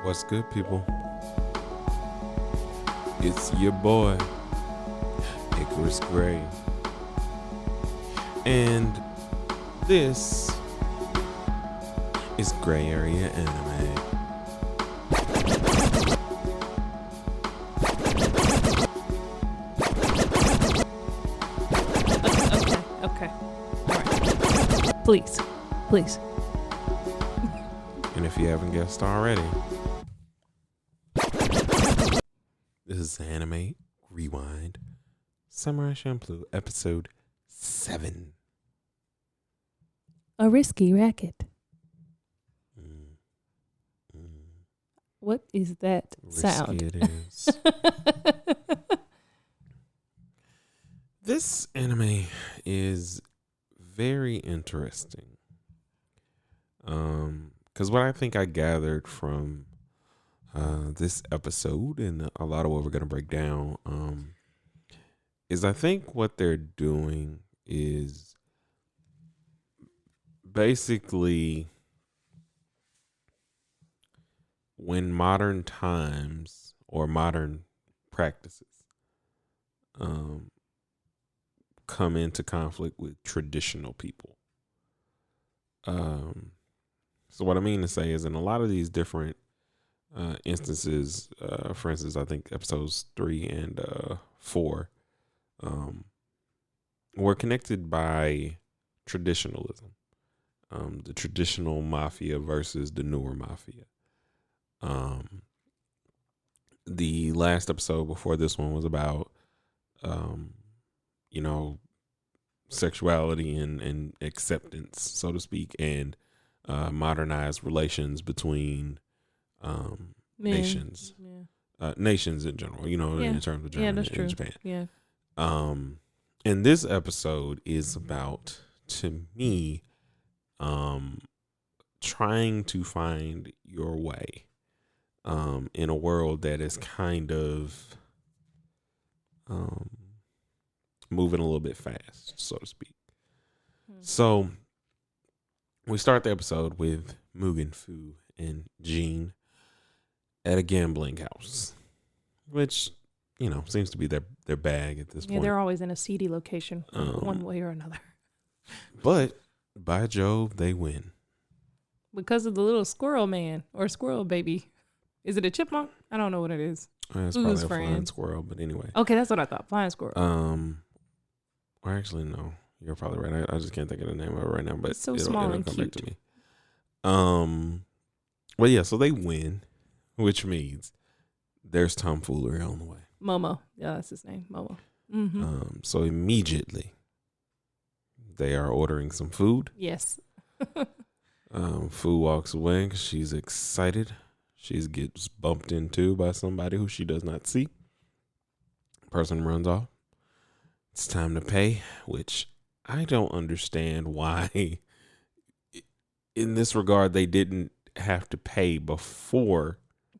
What's good, people? It's your boy, Icarus Gray. And this is Gray Area Anime. Okay. All right. Please. And if you haven't guessed already, this is Anime Rewind Samurai Champloo, episode 7. A risky racket. What is that sound? Risky it is. This anime is very interesting. Because what I think I gathered from this episode and a lot of what we're going to break down is I think what they're doing is basically when modern times or modern practices come into conflict with traditional people. So what I mean to say is in a lot of these different instances, for instance, I think episodes 3 and 4 were connected by traditionalism. The traditional mafia versus the newer mafia. The last episode before this one was about, sexuality and acceptance, so to speak, and modernized relations between nations. Yeah. Nations in general, in terms of Germany and Japan. Yeah. And this episode is about, to me, trying to find your way in a world that is kind of moving a little bit fast, so to speak. So we start the episode with Mugen, Fu, and Jean at a gambling house, which, seems to be their bag at this point. Yeah, they're always in a seedy location, one way or another. But by Jove, they win. Because of the little squirrel man or squirrel baby. Is it a chipmunk? I don't know what it is. It's probably a flying squirrel, but anyway. Okay, that's what I thought. Flying squirrel. Or actually, no. You're probably right. I just can't think of the name of it right now, but it's so small and come cute. Back to me. Well, yeah, so they win, which means there's tomfoolery on the way. Momo. Yeah, that's his name. Momo. Mm-hmm. So immediately they are ordering some food. Yes. Fu walks away because she's excited. She gets bumped into by somebody who she does not see. Person runs off. It's time to pay, which I don't understand why in this regard they didn't have to pay before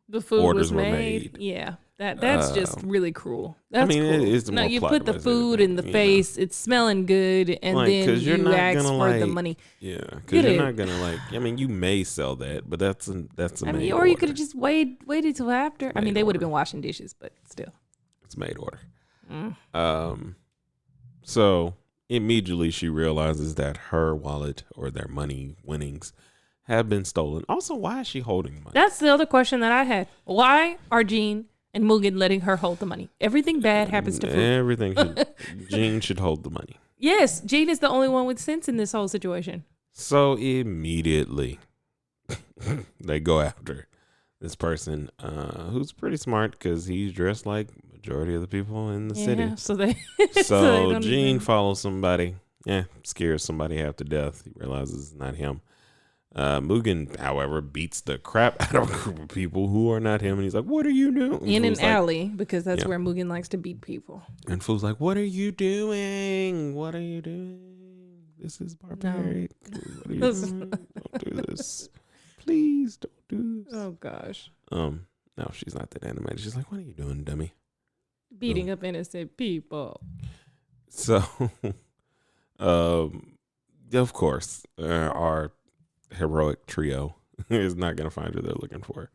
the food orders was were made. Yeah. That's just really cruel. That's cruel. It is the no, more you put the food in the face, it's smelling good, and then you ask for the money. Yeah, because you're not gonna you may sell that, but that's a made or order. you could have just waited till after. They would have been washing dishes, but still, it's made order. So immediately she realizes that her wallet or their money winnings have been stolen. Also, why is she holding money? That's the other question that I had. Why are Jean and Mugen letting her hold the money? Everything bad happens to Fu. Jean should hold the money. Yes, Jean is the only one with sense in this whole situation. So immediately they go after this person who's pretty smart because he's dressed like majority of the people in the city. So Jean follows somebody. Scares somebody half to death. He realizes it's not him. Mugen, however, beats the crap out of a group of people who are not him, and he's like, "What are you doing?" In an alley, because that's where Mugen likes to beat people. And Fu's like, "What are you doing? What are you doing? This is barbaric. No. What are you doing? Don't do this. Please don't do this." Oh gosh. No, she's not that animated. She's like, "What are you doing, dummy?" Beating up innocent people. So, of course, our heroic trio is not going to find who they're looking for.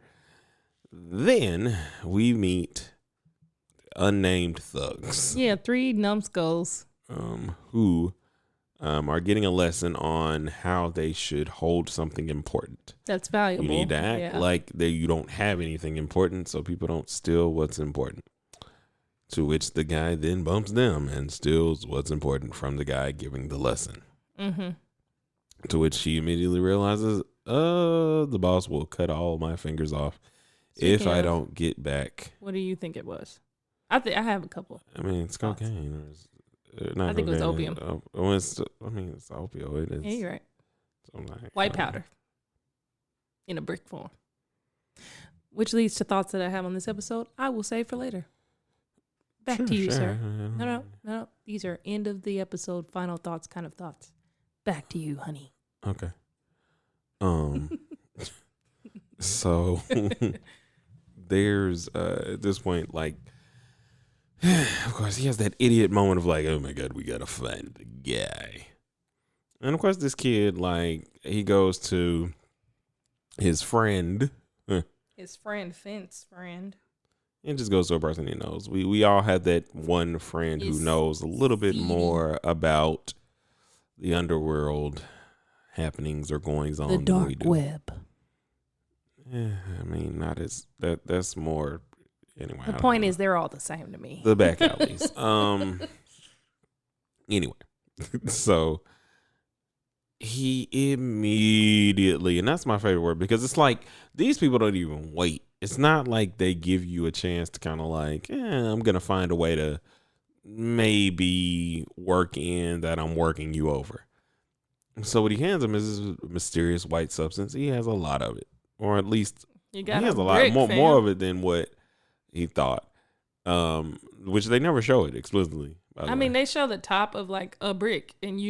Then we meet unnamed thugs. Yeah, 3 numbskulls. Who are getting a lesson on how they should hold something important. That's valuable. You need to act like you don't have anything important so people don't steal what's important. To which the guy then bumps them and steals what's important from the guy giving the lesson. Mm-hmm. To which she immediately realizes, the boss will cut all my fingers off if I don't get back. What do you think it was? I have a couple. I mean, it's cocaine. I think it was opium. It's opioid. Yeah, you're right. White powder in a brick form. Which leads to thoughts that I have on this episode. I will save for later. Back to you, sir. No. These are end of the episode, final thoughts kind of thoughts. Back to you, honey. Okay. So there's at this point, like, of course, he has that idiot moment of like, oh my God, we gotta find the guy. And of course, this kid, like, he goes to his friend. His fence friend. And just goes to a person he knows. We all have that one friend who knows a little bit more about the underworld happenings or goings on. The dark web. Yeah, I mean, not as that's more anyway. The point is they're all the same to me. The back alleys. Anyway. So he immediately, and that's my favorite word, because it's like these people don't even wait. It's not like they give you a chance to kind of like, I'm going to find a way to maybe work in that I'm working you over. So what he hands him is this mysterious white substance. He has a lot of it, or at least he has a lot more of it than what he thought, which they never show it explicitly. I mean, they show the top of like a brick, and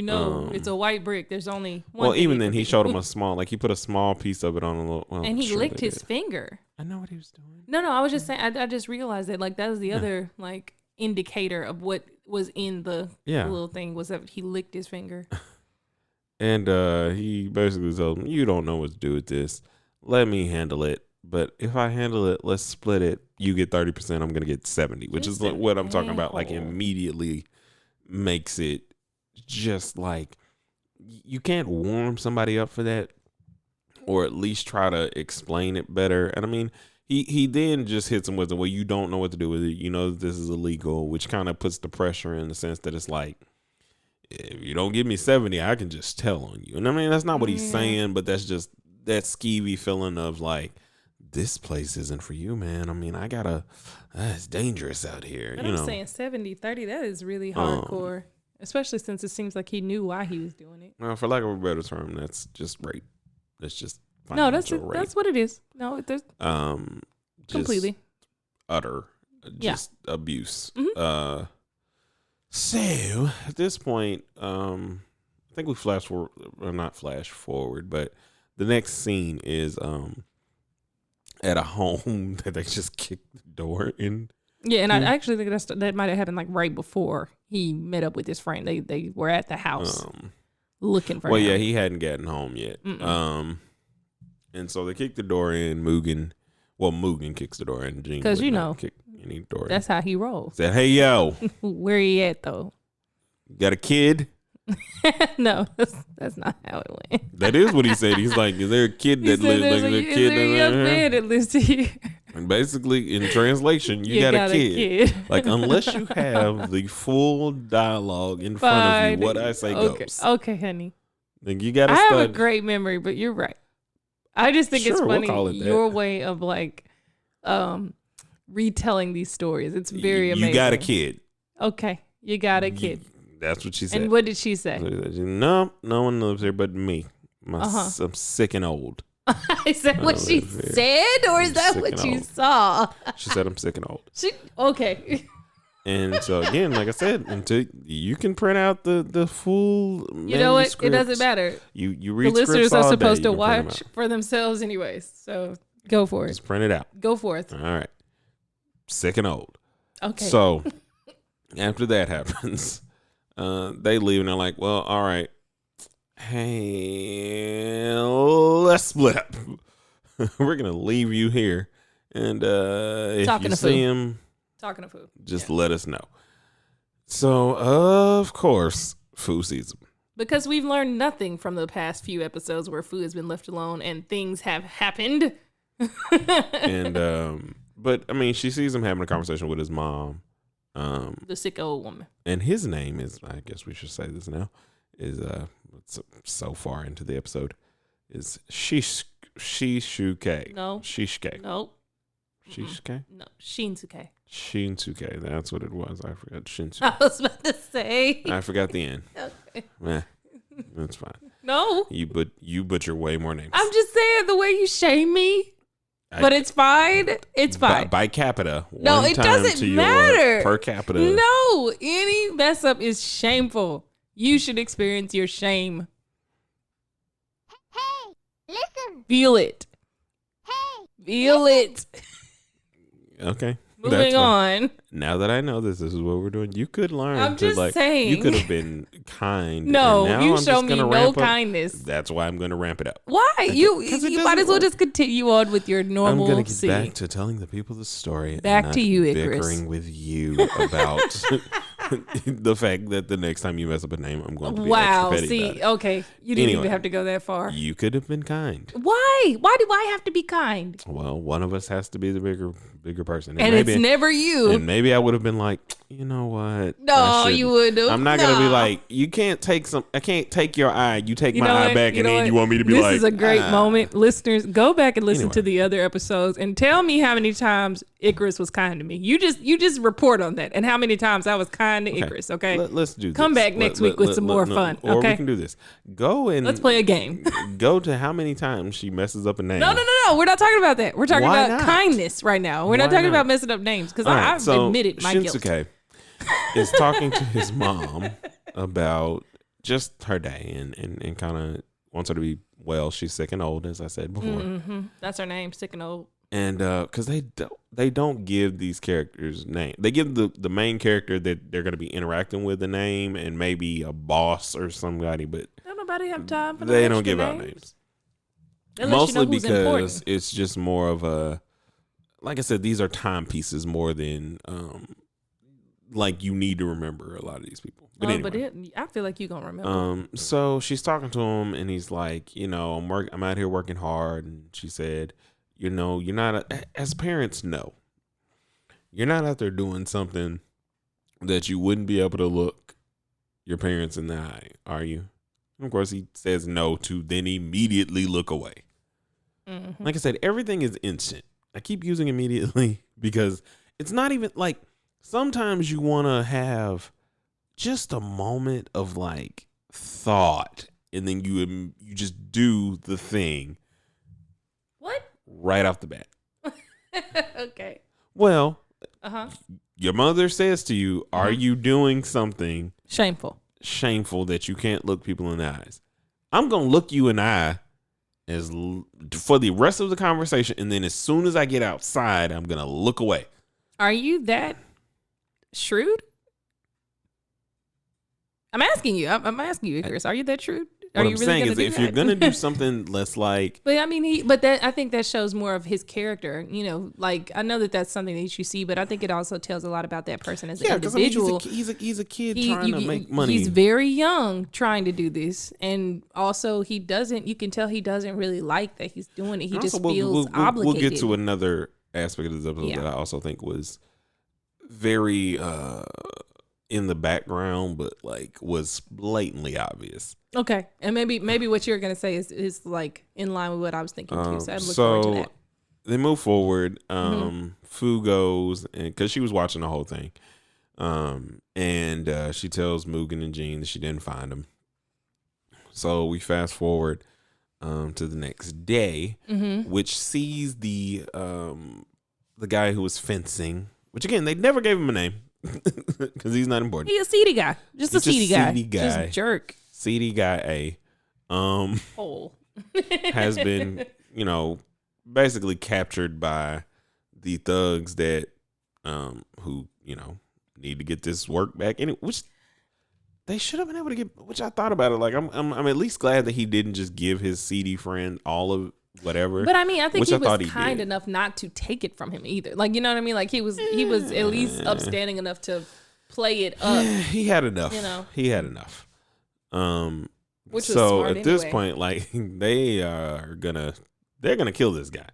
it's a white brick. There's only one. Well, even then, he showed him a small, like he put a small piece of it on a little. Well, and he licked his finger. I know what he was doing. No, I was just saying. I just realized that like that was the other like indicator of what was in the little thing was that he licked his finger. And he basically told him, "You don't know what to do with this. Let me handle it. But if I handle it, let's split it. You get 30%. I'm gonna get 70, which is what I'm talking about. Like immediately makes it just like you can't warm somebody up for that, or at least try to explain it better. And I mean, he then just hits him with the, well, you don't know what to do with it. You know this is illegal, which kind of puts the pressure in the sense that it's like, if you don't give me 70, I can just tell on you. And I mean, that's not what he's saying, but that's just that skeevy feeling of like, this place isn't for you, man. I mean, it's dangerous out here. But I'm saying 70-30, that is really hardcore, especially since it seems like he knew why he was doing it. Well, for lack of a better term, that's just rape. That's just rape. That's what it is. No, there's completely utter abuse. Mm-hmm. So at this point, I think we not flash forward, but the next scene is at a home that they just kicked the door in. Yeah, and I actually think that might have happened like right before he met up with his friend. They were at the house looking for him. Well, yeah, he hadn't gotten home yet. And so they kicked the door in. Mugen kicks the door in. Because kick any door that's in. How he rolls. Said, "Hey, yo, where he at though? Got a kid?" No, that's not how it went. That is what he said. He's like, "Is there a kid that lives? Like, is there a young man that lives here?" And basically, in translation, you got a kid. Like, unless you have the full dialogue in front of you, what I say goes. Okay, honey. Then you got to. I have a great memory, but you're right. I just think it's funny your way of like, retelling these stories. It's very amazing. You got a kid. Okay, you got a kid. That's what she said. And what did she say? No one lives here but me. I'm sick and old. Is that what she said, or is that what you saw? She said I'm sick and old. Okay. And so again, like I said, until you can print out the full you know what? It doesn't matter. You read the listeners are supposed to watch for themselves anyways. So go for it. Just print it out. Go forth. All right. Sick and old. Okay. So after that happens, they leave and they're like, well, all right. Hey, let's split up. We're going to leave you here And if you see him, talking to Fu, just let us know. So, of course, Fu sees him. Because we've learned nothing from the past few episodes where Fu has been left alone and things have happened. And, but, I mean, she sees him having a conversation with his mom. The sick old woman. And his name is, I guess we should say this now, is, so far into the episode, is Shishuke. No. Shishke. Nope. Shishke? No. Shinsuke. Shinsuke. That's what it was. I forgot Shinsuke. I was about to say. I forgot the end. Okay. That's fine. No. You butcher way more names. I'm just saying the way you shame me. But it's fine. It's fine. By capita. No, it doesn't matter. Per capita. No. Any mess up is shameful. You should experience your shame. Hey, listen. Feel it. Hey. Feel it. Okay. Moving on. Now that I know this is what we're doing. You could learn. I'm just saying. You could have been kind. No, you show me no kindness. That's why I'm going to ramp it up. Why? You might as well just continue on with your normal. I'm going to get back to telling the people the story. Back to you, Icarus. Bickering with you about the fact that the next time you mess up a name, I'm going to be extra petty about it. Okay. You didn't even have to go that far. You could have been kind. Why? Why do I have to be kind? Well, one of us has to be the bigger person. And it's never you. And maybe I would have been like, you know what? No, you would have. I'm not going to be like, I can't take your eye. You take my eye back and then you want me to be this like. This is a great moment. Listeners, go back and listen to the other episodes and tell me how many times Icarus was kind to me. You just report on that and how many times I was kind to Icarus, okay? Let's do this. Come back next week with some more fun, okay? Or we can do this. Let's play a game. Go to how many times she messes up a name. No. We're not talking about that. We're talking about kindness right now. We're not talking about messing up names because I've admitted my guilt. Shinsuke is talking to his mom about just her day and kind of wants her to be well. She's sick and old, as I said before. Mm-hmm. That's her name, sick and old. And because they don't give these characters name, they give the main character that they're going to be interacting with a name and maybe a boss or somebody, but don't nobody have time for they don't give out names. Mostly because it's just more of a, like I said, these are timepieces more than like you need to remember a lot of these people. But anyway, I feel like you're gonna remember. So she's talking to him and he's like, I'm out here working hard, and she said, you're not as parents know, you're not out there doing something that you wouldn't be able to look your parents in the eye, are you? And of course, he says no to then immediately look away. Mm-hmm. Like I said, everything is instant. I keep using immediately because it's not even like sometimes you want to have just a moment of like thought and then you just do the thing. What? Right off the bat. Okay. Well, your mother says to you, are you doing something shameful that you can't look people in the eyes? I'm going to look you in the eye for the rest of the conversation, and then as soon as I get outside, I'm going to look away. Are you that shrewd? I'm asking you. I'm asking you, Icarus. Are you that shrewd? What I'm saying is, if you're gonna do something less like, but I mean, I think that shows more of his character. Like I know that's something that you see, but I think it also tells a lot about that person as an individual. I mean, he's a kid trying to make money. He's very young trying to do this, and also he doesn't. You can tell he doesn't really like that he's doing it. He just feels obligated. We'll get to another aspect of this episode that I also think was very in the background, but like was blatantly obvious. Okay, and maybe what you're gonna say is like in line with what I was thinking too. So I look forward to that. They move forward. Fu goes, and because she was watching the whole thing, and she tells Mugen and Jean that she didn't find him. So we fast forward to the next day, which sees the guy who was fencing. Which again, they never gave him a name because he's not important. He's a seedy guy, just a seedy guy, just jerk. Seedy guy has been, basically captured by the thugs that who, need to get this work back. And which they should have been able to get, which I thought about it. Like I'm at least glad that he didn't just give his seedy friend all of whatever. But I mean, I think he was kind enough not to take it from him either. Like, you know what I mean? Like he was at least upstanding enough to play it up. He had enough. He had enough. Which was smart at this point, like they're gonna kill this guy.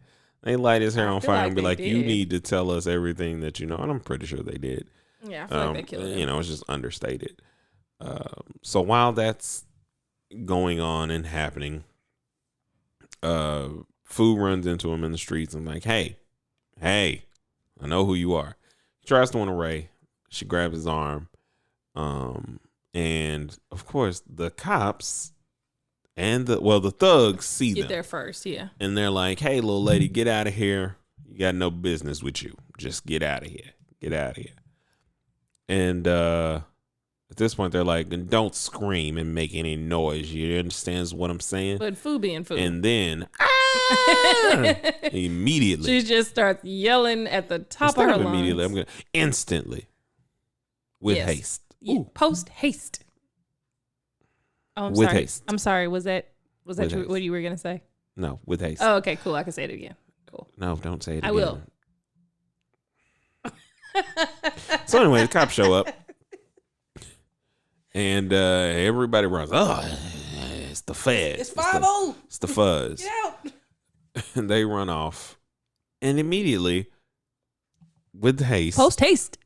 They light his hair on fire and be like, "You need to tell us everything that you know." And I'm pretty sure they did. Yeah, I feel like they killed him. It's just understated. So while that's going on and happening, Fu runs into him in the streets and like, hey, I know who you are. He tries to win Ray. She grabs his arm. And of course the cops and the thugs see them. Get there first, yeah. And they're like, hey, little lady, get out of here. You got no business with you. Just get out of here. Get out of here. And at this point, they're like, don't scream and make any noise. You understand what I'm saying? But Fu being Fu. And then, immediately. She just starts yelling at the top of her lungs. Immediately, I'm going to instantly with haste. Post haste. Oh, I'm with sorry. haste. I'm sorry. Was that true, what you were gonna say? No, with haste. Oh, okay, cool. I can say it again. Cool. No, don't say it again. I will. So anyway, the cops show up, and everybody runs. Oh, it's the feds. It's 5-0. It's the fuzz. Get out. And they run off, and immediately, with haste. Post haste.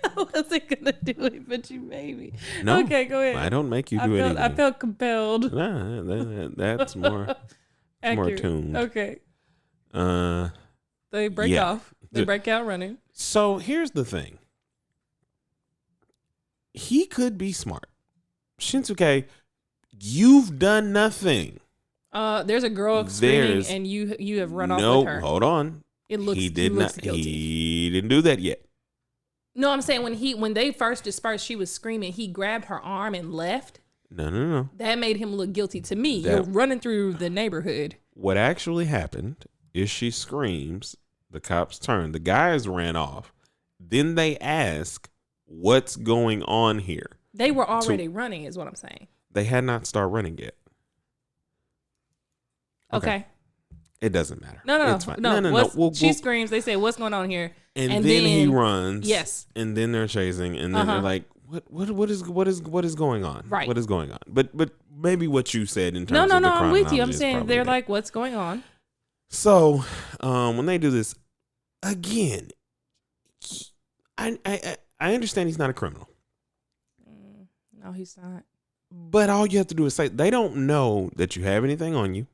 I wasn't gonna do it, but you made me. No, okay, go ahead. I don't make you do anything. I felt compelled. Nah, that's more tuned. Okay. They break yeah. off. They break out running. So here's the thing. He could be smart. Shinsuke, you've done nothing. There's a girl screaming, and you have run off with her. No, hold on. He looks guilty. He didn't do that yet. No, I'm saying when they first dispersed, she was screaming. He grabbed her arm and left. No. That made him look guilty to me. You're running through the neighborhood. What actually happened is she screams. The cops turn. The guys ran off. Then they ask, "What's going on here?" They were already running, is what I'm saying. They had not started running yet. Okay. It doesn't matter. No. It's fine. No. She screams. They say, "What's going on here?" And then he runs. Yes. And then they're chasing, and then they're like, "What is going on? Right. What is going on?" But maybe what you said in terms of the I'm with you. I'm saying they're like, "What's going on?" So, when they do this again, I understand he's not a criminal. No, he's not. But all you have to do is say they don't know that you have anything on you.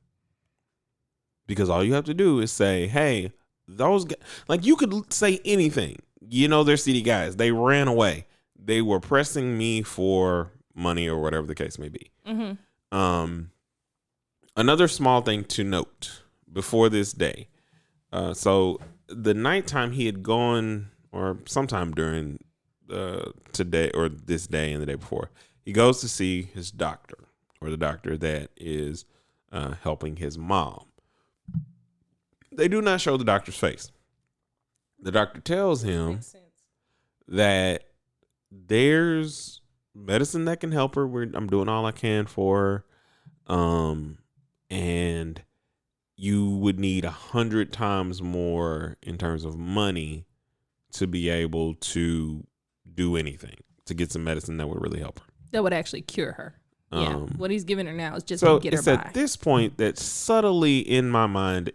Because all you have to do is say, hey, those guys, like you could say anything. You know, they're city guys. They ran away. They were pressing me for money or whatever the case may be. Mm-hmm. Another small thing to note before this day. So the nighttime he had gone, or sometime during today or this day and the day before, he goes to see his doctor, or the doctor that is helping his mom. They do not show the doctor's face. The doctor tells him that there's medicine that can help her. I'm doing all I can for her. And you would need 100 times more in terms of money to be able to do anything, to get some medicine that would really help her. That would actually cure her. Yeah. What he's giving her now is just to get her by. So it's at this point that subtly in my mind,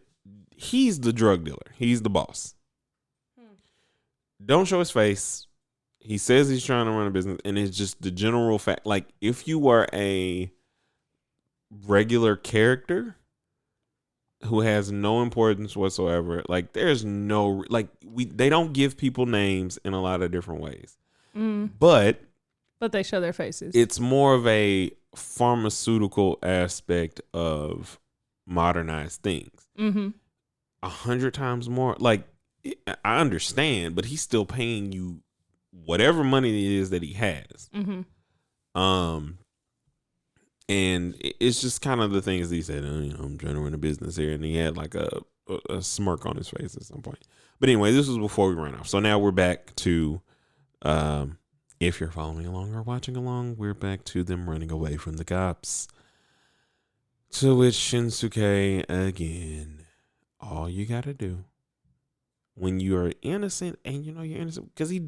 he's the drug dealer. He's the boss. Don't show his face. He says he's trying to run a business, and it's just the general fact. Like, if you were a regular character who has no importance whatsoever, like, there's no, like, they don't give people names in a lot of different ways. But they show their faces. It's more of a pharmaceutical aspect of modernized things. 100 times more. Like, I understand, but he's still paying you whatever money it is that he has. And it's just kind of the things that he said, I'm trying to run a business here. And he had like a smirk on his face at some point. But anyway, this was before we ran off. So now we're back to if you're following along or watching along, we're back to them running away from the cops. To which Shinsuke, again, all you gotta do when you're innocent and you know you're innocent, because he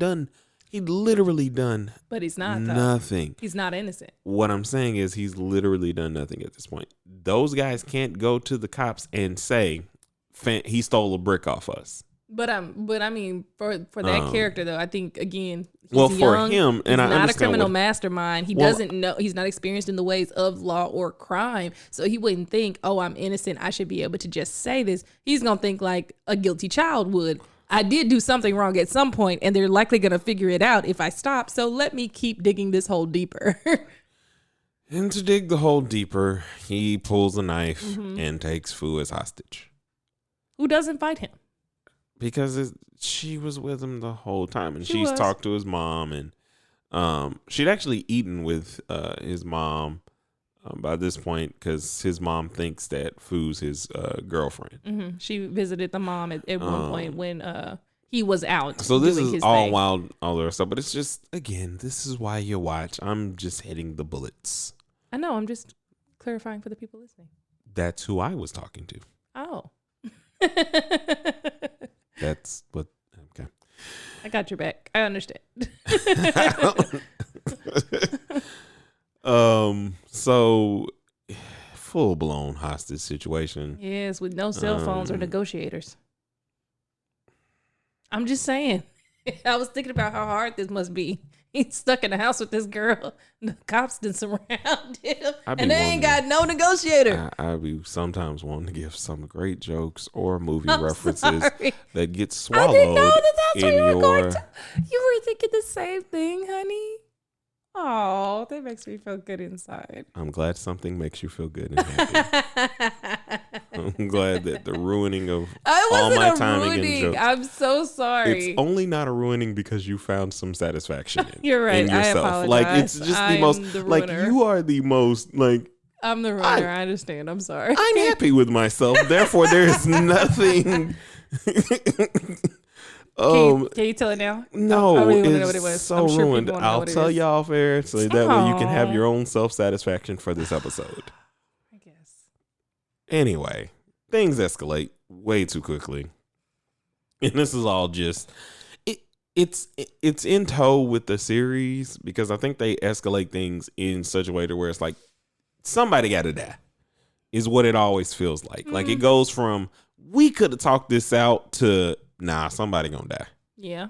literally done. But he's not nothing. Though. He's not innocent. What I'm saying is he's literally done nothing at this point. Those guys can't go to the cops and say he stole a brick off us. But I mean, for that character though, I think again, he's young, for him, and he's not a criminal mastermind. He doesn't know. He's not experienced in the ways of law or crime, so he wouldn't think, "Oh, I'm innocent. I should be able to just say this." He's gonna think like a guilty child would. I did do something wrong at some point, and they're likely gonna figure it out if I stop. So let me keep digging this hole deeper. And to dig the hole deeper, he pulls a knife and takes Fu as hostage. Who doesn't fight him? Because she was with him the whole time, and she's talked to his mom, and she'd actually eaten with his mom by this point because his mom thinks that Fu's his girlfriend. Mm-hmm. She visited the mom at one point when he was out. So this is all wild, all the stuff, but it's just, again, this is why you watch. I'm just hitting the bullets. I know. I'm just clarifying for the people listening. That's who I was talking to. Oh. That's what. Okay. I got your back. I understand. So full blown hostage situation. Yes, with no cell phones or negotiators. I'm just saying. I was thinking about how hard this must be. He's stuck in the house with this girl. The cops didn't surround him. And they ain't got no negotiator. I be sometimes wanting to give some great jokes or movie references that get swallowed. I didn't know that's what you were going to. You were thinking the same thing, honey. Oh, that makes me feel good inside. I'm glad something makes you feel good and happy. I'm glad that the ruining of all my timing and jokes. I'm so sorry. It's only not a ruining because you found some satisfaction in, You're right. in yourself. I apologize. Like, it's just the most, like, you are the most, like. I'm the ruiner. I understand. I'm sorry. I'm happy with myself. Therefore, there is nothing. Can you tell it now? No, I really want to know what it was. So I'm sure ruined. I'll tell you off air so that way you can have your own self-satisfaction for this episode. I guess. Anyway, things escalate way too quickly. And this is all just it's in tow with the series because I think they escalate things in such a way to where it's like somebody got to die is what it always feels like. Like it goes from we could have talked this out to nah, somebody gonna die. Yeah.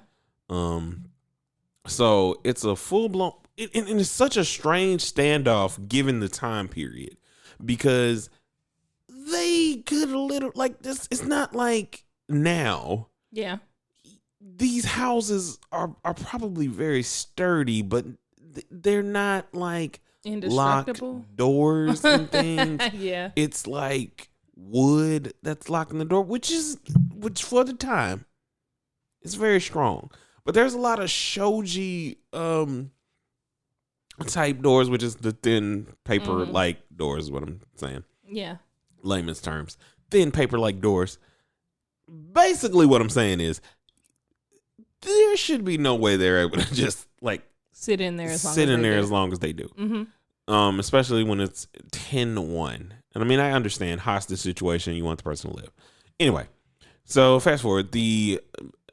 So it's a full blown, and it's such a strange standoff given the time period because they could literally like this. It's not like now. Yeah. These houses are probably very sturdy, but they're not like indestructible locked doors and things. Yeah. It's like wood that's locking the door, which for the time is very strong. But there's a lot of shoji type doors, which is the thin paper like doors is what I'm saying. Yeah. Layman's terms. Thin paper like doors. Basically what I'm saying is there should be no way they're able to just like sit in there as long as they do. Mm-hmm. Especially when it's 10-1. And I mean, I understand hostage situation. You want the person to live. Anyway, so fast forward. The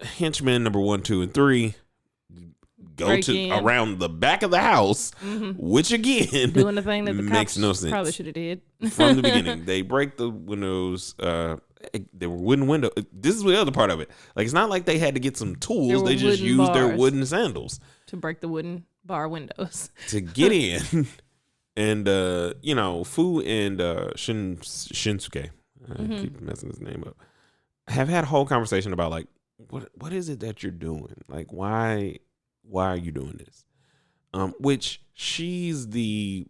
henchmen number 1, 2, and 3 go around the back of the house, which again doing the thing that the makes cops no sense. Probably should have did from the beginning. They break the windows. They were wooden window. This is the other part of it. Like it's not like they had to get some tools. They just used their wooden sandals to break the wooden bar windows to get in. And Fu and Shinsuke, I keep messing his name up, have had a whole conversation about like what is it that you're doing? Like why are you doing this? Which she's the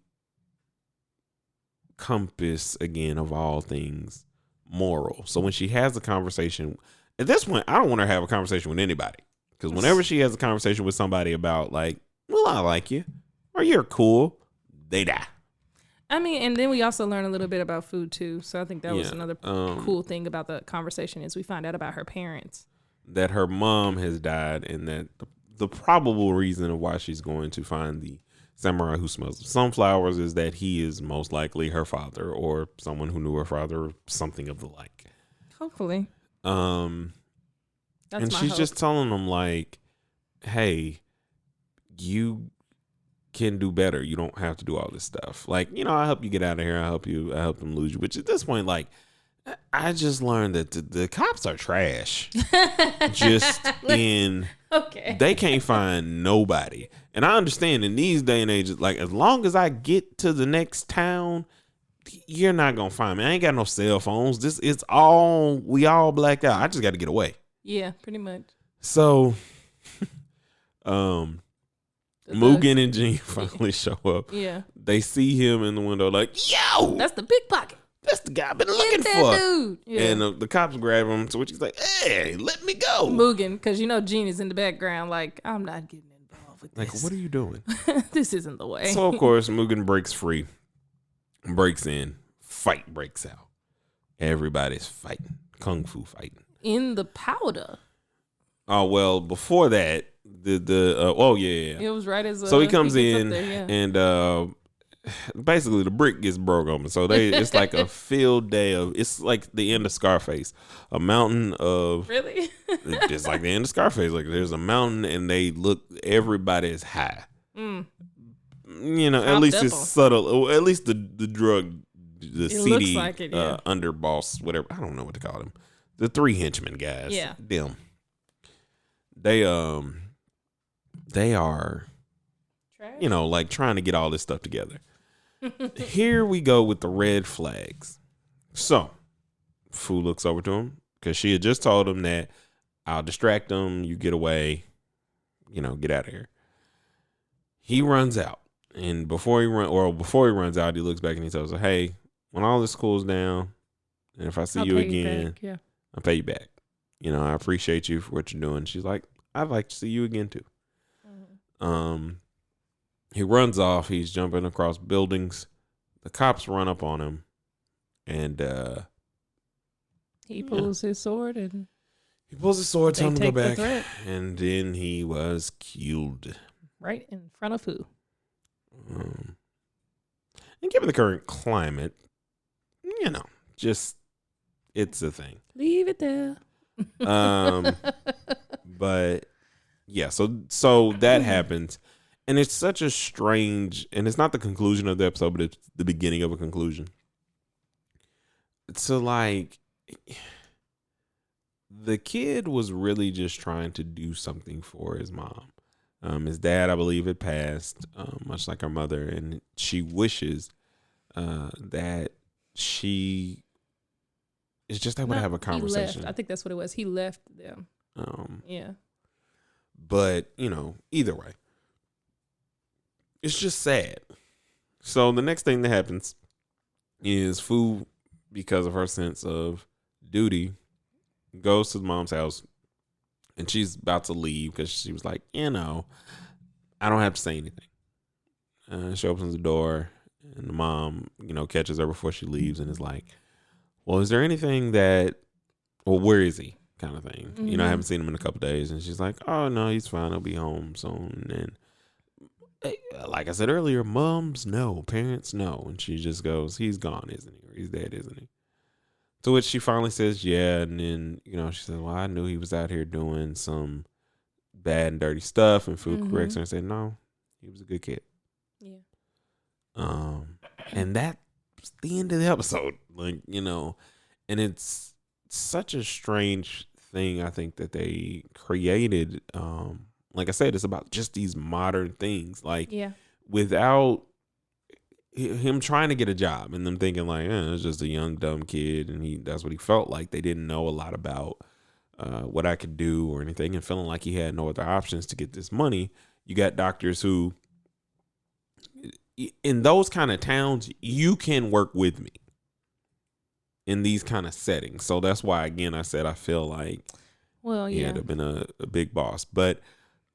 compass again of all things moral. So when she has a conversation, at this point, I don't want her to have a conversation with anybody because whenever she has a conversation with somebody about like, well, I like you or you're cool, they die. I mean, and then we also learn a little bit about food too. So I think that was another cool thing about the conversation is we find out about her parents. That her mom has died and that the probable reason of why she's going to find the samurai who smells of sunflowers is that he is most likely her father or someone who knew her father or something of the like. Hopefully. And she's hope. just telling him like, hey, you can do better. You don't have to do all this stuff. Like, you know, I help you get out of here. I help them lose you. Which at this point, like, I just learned that the cops are trash. Okay. They can't find nobody. And I understand in these day and ages, like, as long as I get to the next town, you're not gonna find me. I ain't got no cell phones. We all blacked out. I just got to get away. Yeah, pretty much. So, Mugen and Jean finally show up. Yeah. They see him in the window like, yo! That's the pickpocket. That's the guy I've been looking for. Dude. Yeah. And the cops grab him, to which he's like, hey, let me go. Mugen, because you know Jean is in the background like, I'm not getting involved with this. Like, what are you doing? This isn't the way. So, of course, Mugen breaks free, breaks in, fight breaks out. Everybody's fighting, kung fu fighting. In the powder. Oh, well, before that, it was right as so he comes in there, and basically the brick gets broke open. So it's like a field day it's like the end of Scarface, a mountain of really. It's like the end of Scarface. Like there's a mountain and everybody is high. You know, at least it's subtle. At least the drug, the CD like it, underboss, whatever. I don't know what to call them. The 3 henchmen guys. Yeah, them. They are, trash. You know, like trying to get all this stuff together. Here we go with the red flags. So, Fu looks over to him because she had just told him that I'll distract him, you get away, you know, get out of here. He runs out, and before he runs out, he looks back and he tells her, "Hey, when all this cools down, and if I see you again, I'll pay you back. You know, I appreciate you for what you're doing." She's like, "I'd like to see you again too." He runs off. He's jumping across buildings. The cops run up on him, and he pulls his sword and tells him to go back, and then he was killed right in front of Fu. And given the current climate, you know, just it's a thing. Leave it there. But yeah, so that happens. And it's such a strange, and it's not the conclusion of the episode, but it's the beginning of a conclusion. So, like, the kid was really just trying to do something for his mom. His dad, I believe, had passed, much like her mother, and she wishes that she is just able to have a conversation. He left. I think that's what it was. He left them. Yeah. But, you know, either way. It's just sad. So the next thing that happens is Fu, because of her sense of duty, goes to the mom's house, and she's about to leave because she was like, you know, I don't have to say anything. She opens the door, and the mom, you know, catches her before she leaves and is like, well, is there anything where is he? Kind of thing. Mm-hmm. You know, I haven't seen him in a couple days. And she's like, oh, no, he's fine. He'll be home soon. And like I said earlier, moms know, parents know. And she just goes, he's gone, isn't he? Or he's dead, isn't he? To which she finally says, yeah. And then, you know, she said, well, I knew he was out here doing some bad and dirty stuff. And Fu corrects her and said, no, he was a good kid. Yeah. And that's the end of the episode. Like, you know, and it's such a strange thing, I think, that they created. Like I said, it's about just these modern things. Like, without him trying to get a job and them thinking like, it's just a young dumb kid, and that's what he felt like. They didn't know a lot about what I could do or anything, and feeling like he had no other options to get this money. You got doctors who, in those kind of towns, you can work with me in these kind of settings. So that's why, again, I said I feel like he had to have been a big boss. But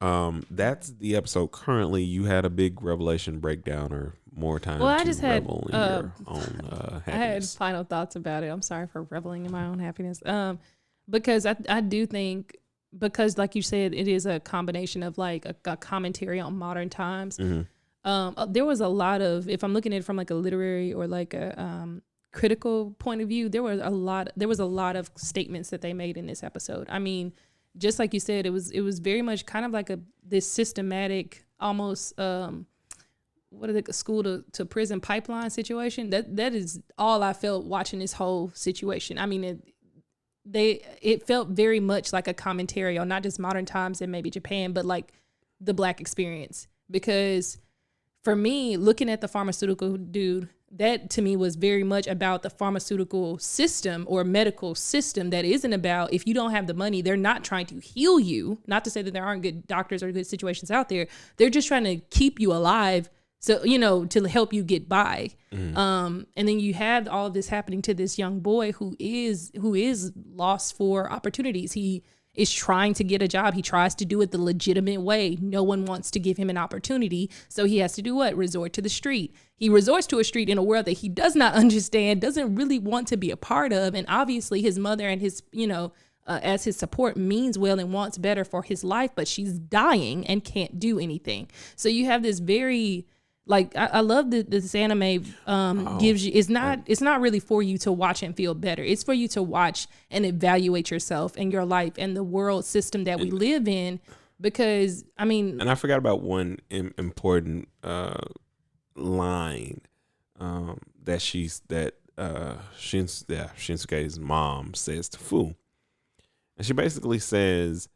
that's the episode currently. You had a big revelation breakdown or more time to revel in your own happiness. I had final thoughts about it. I'm sorry for reveling in my own happiness. Because I do think because like you said, it is a combination of like a commentary on modern times. There was a lot of, if I'm looking at it from like a literary or like a critical point of view, there was a lot of statements that they made in this episode. I mean, just like you said, it was very much kind of like this systematic, almost what is it, a school to prison pipeline situation. That is all I felt watching this whole situation. I mean, it felt very much like a commentary on not just modern times and maybe Japan, but like the Black experience. Because for me, looking at the pharmaceutical dude, that to me was very much about the pharmaceutical system or medical system that isn't about, if you don't have the money, they're not trying to heal you. Not to say that there aren't good doctors or good situations out there. They're just trying to keep you alive. So, to help you get by. And then you have all of this happening to this young boy who is lost for opportunities. He is trying to get a job. He tries to do it the legitimate way. No one wants to give him an opportunity. So he has to do what? Resort to the street. He resorts to a street in a world that he does not understand, doesn't really want to be a part of. And obviously his mother and his, as his support means well and wants better for his life, but she's dying and can't do anything. So you have this very... Like, I love that this anime gives you, it's not really for you to watch and feel better. It's for you to watch and evaluate yourself and your life and the world system that we live in. Because, I mean... And I forgot about one important line that Shinsuke's mom says to Fu. And she basically says,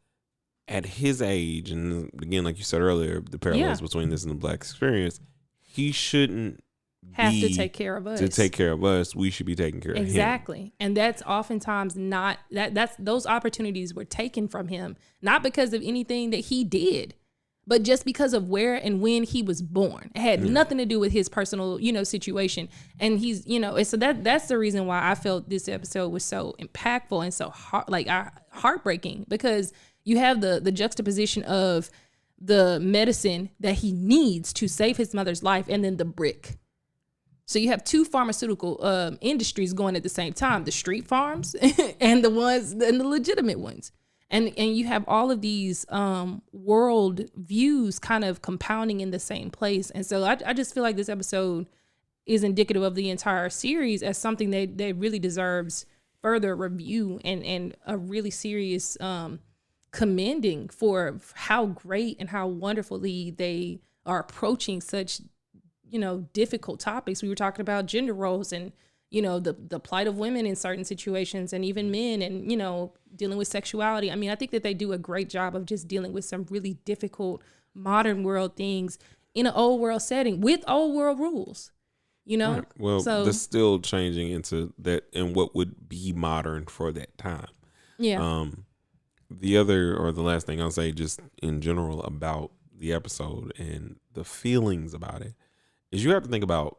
at his age, and again, like you said earlier, the parallels between this and the Black experience, he shouldn't have to take care of us. To take care of us, we should be taking care of him. Exactly. And that's oftentimes not that's those opportunities were taken from him, not because of anything that he did, but just because of where and when he was born. It had nothing to do with his personal, situation. And he's, and so that's the reason why I felt this episode was so impactful and so heartbreaking, because you have the juxtaposition of the medicine that he needs to save his mother's life, and then the brick. So you have two pharmaceutical industries going at the same time: the street farms and the legitimate ones. And you have all of these world views kind of compounding in the same place. And so I just feel like this episode is indicative of the entire series as something that really deserves further review and a really serious commending for how great and how wonderfully they are approaching such, difficult topics. We were talking about gender roles and, the plight of women in certain situations, and even men, and, dealing with sexuality. I mean, I think that they do a great job of just dealing with some really difficult modern world things in an old world setting with old world rules, Right. Well, so, they're still changing into that and what would be modern for that time. Yeah. The last thing I'll say just in general about the episode and the feelings about it is you have to think about,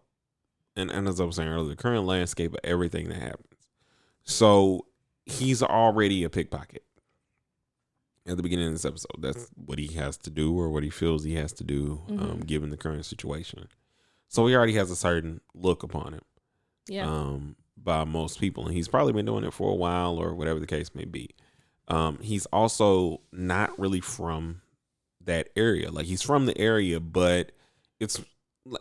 and as I was saying earlier, the current landscape of everything that happens. So he's already a pickpocket at the beginning of this episode. That's what he has to do, or what he feels he has to do, given the current situation. So he already has a certain look upon him. Yeah. By most people. And he's probably been doing it for a while, or whatever the case may be. He's also not really from that area. Like, he's from the area, but it's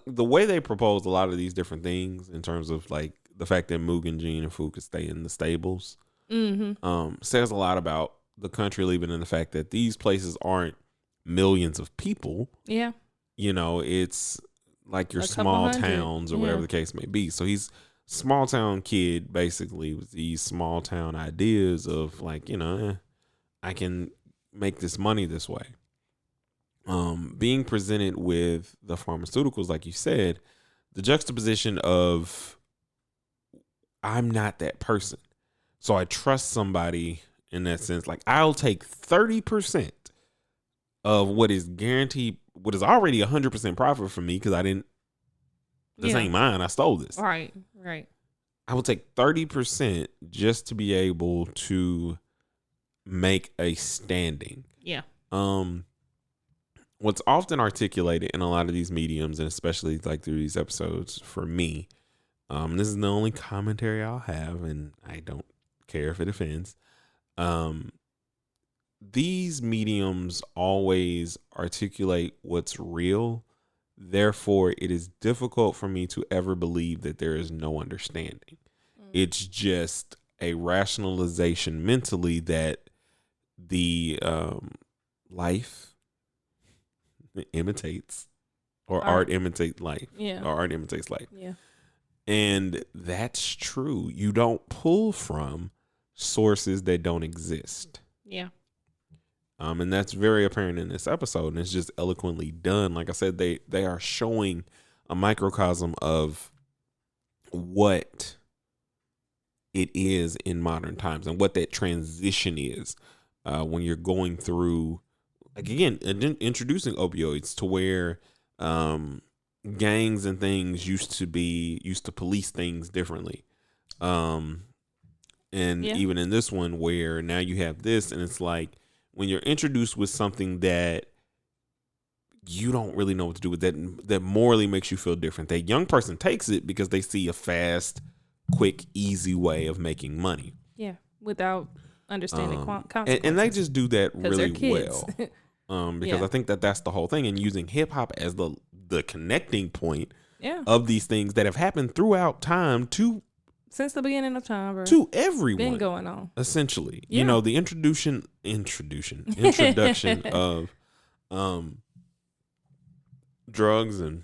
the way they propose a lot of these different things in terms of like the fact that Mugen, Jean, and Fu could stay in the stables, says a lot about the country living, and the fact that these places aren't millions of people. Yeah. It's like your small towns or whatever the case may be. So he's small town kid, basically, with these small town ideas of like, I can make this money this way. Being presented with the pharmaceuticals, like you said, the juxtaposition of I'm not that person. So I trust somebody in that sense. Like, I'll take 30% of what is guaranteed, what is already 100% profit for me, because this ain't mine. I stole this. Right. I will take 30% just to be able to make a standing. Yeah. What's often articulated in a lot of these mediums, and especially like through these episodes for me, this is the only commentary I'll have, and I don't care if it offends. these mediums always articulate what's real. Therefore, it is difficult for me to ever believe that there is no understanding. It's just a rationalization mentally that the life imitates, or art imitates life. Yeah. Or art imitates life. Yeah. And that's true. You don't pull from sources that don't exist. Yeah. And that's very apparent in this episode, and it's just eloquently done. Like I said, they are showing a microcosm of what it is in modern times and what that transition is when you're going through, like, again, introducing opioids to where gangs and things used to police things differently. And even in this one, where now you have this, and it's like, when you're introduced with something that you don't really know what to do with, that morally makes you feel different, that young person takes it because they see a fast, quick, easy way of making money. Yeah, without understanding consequences. And they just do that really well. Because Yeah. I think that's the whole thing, and using hip hop as the connecting point of these things that have happened throughout time since the beginning of time, bro. To everyone. Been going on. Essentially. Yeah. You know, the introduction of drugs and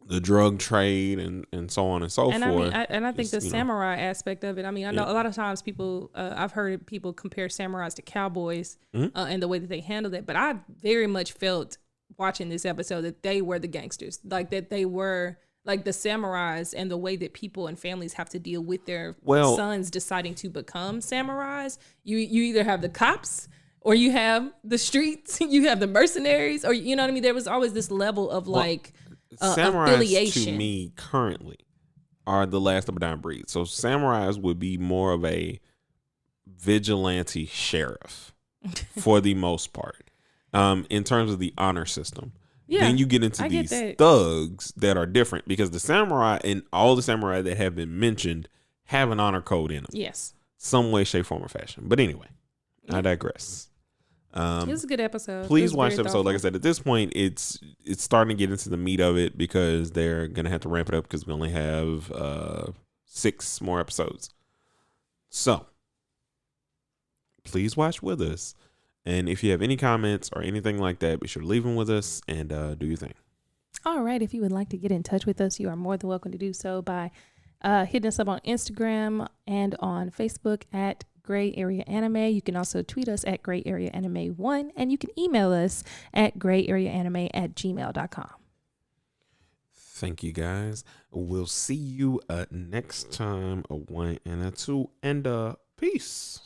the drug trade and so on and so forth. I think the samurai aspect of it. I mean, I know a lot of times people, I've heard people compare samurais to cowboys and the way that they handled it. But I very much felt watching this episode that they were the gangsters, like that they were like the samurais, and the way that people and families have to deal with their sons deciding to become samurais. You either have the cops, or you have the streets, you have the mercenaries, or you know what I mean? There was always this level of samurais affiliation. To me currently are the last of a dying breed. So samurais would be more of a vigilante sheriff for the most part, in terms of the honor system. Yeah, then you get into these thugs that are different, because the samurai and all the samurai that have been mentioned have an honor code in them. Yes. Some way, shape, form, or fashion. But anyway, I digress. It was a good episode. Please watch the episode. Thoughtful. Like I said, at this point, it's starting to get into the meat of it, because they're going to have to ramp it up, because we only have 6 more episodes. So please watch with us. And if you have any comments or anything like that, be sure to leave them with us and do your thing. All right. If you would like to get in touch with us, you are more than welcome to do so by hitting us up on Instagram and on Facebook at Gray Area Anime. You can also tweet us at Gray Area Anime 1, and you can email us at grayareaanime@gmail.com. Thank you, guys. We'll see you next time. A 1 and a 2, and peace.